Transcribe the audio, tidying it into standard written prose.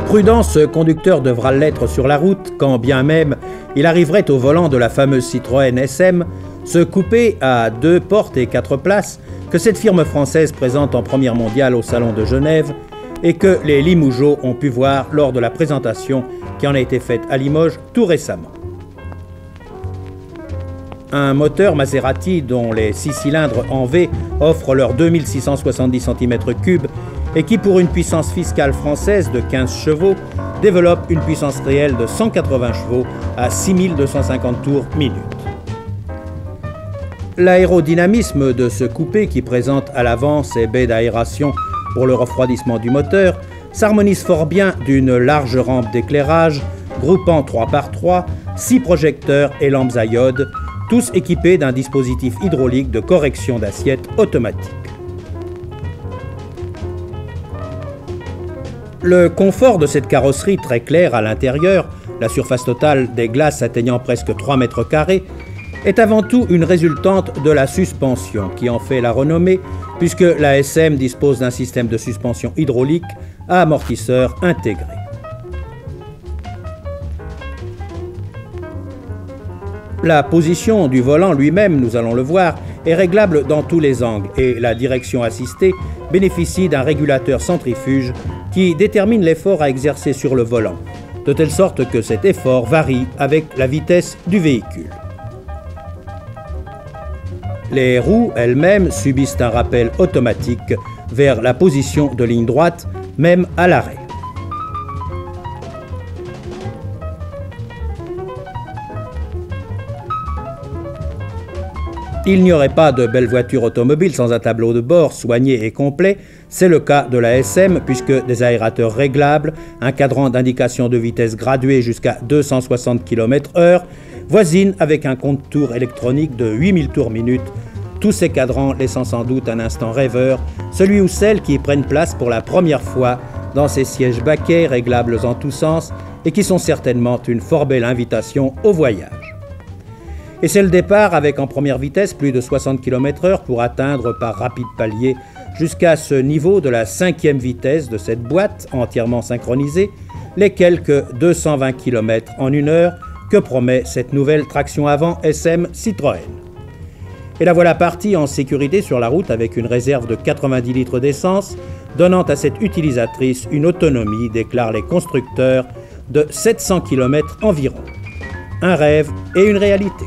Prudent, ce conducteur devra l'être sur la route, quand bien même il arriverait au volant de la fameuse Citroën SM, ce coupé à 2 portes et 4 places que cette firme française présente en première mondiale au Salon de Genève et que les Limougeaux ont pu voir lors de la présentation qui en a été faite à Limoges tout récemment. Un moteur Maserati dont les 6 cylindres en V offrent leurs 2670 cm3 et qui, pour une puissance fiscale française de 15 chevaux, développe une puissance réelle de 180 chevaux à 6250 tours minute. L'aérodynamisme de ce coupé, qui présente à l'avant ses baies d'aération pour le refroidissement du moteur, s'harmonise fort bien d'une large rampe d'éclairage groupant 3x3, 6 projecteurs et lampes à iode, tous équipés d'un dispositif hydraulique de correction d'assiette automatique. Le confort de cette carrosserie très claire à l'intérieur, la surface totale des glaces atteignant presque 3 mètres carrés, est avant tout une résultante de la suspension qui en fait la renommée, puisque la SM dispose d'un système de suspension hydraulique à amortisseur intégré. La position du volant lui-même, nous allons le voir, est réglable dans tous les angles et la direction assistée bénéficie d'un régulateur centrifuge qui détermine l'effort à exercer sur le volant, de telle sorte que cet effort varie avec la vitesse du véhicule. Les roues elles-mêmes subissent un rappel automatique vers la position de ligne droite, même à l'arrêt. Il n'y aurait pas de belle voiture automobile sans un tableau de bord soigné et complet. C'est le cas de la SM puisque des aérateurs réglables, un cadran d'indication de vitesse gradué jusqu'à 260 km/h, voisinent avec un compte-tours électronique de 8000 tours minute, tous ces cadrans laissant sans doute un instant rêveur, celui ou celle qui prennent place pour la première fois dans ces sièges baquets réglables en tous sens et qui sont certainement une fort belle invitation au voyage. Et c'est le départ avec en première vitesse plus de 60 km/h pour atteindre par rapide palier jusqu'à ce niveau de la 5e vitesse de cette boîte entièrement synchronisée, les quelques 220 km en 1 heure que promet cette nouvelle traction avant SM Citroën. Et la voilà partie en sécurité sur la route avec une réserve de 90 litres d'essence, donnant à cette utilisatrice une autonomie, déclarent les constructeurs, de 700 km environ. Un rêve et une réalité.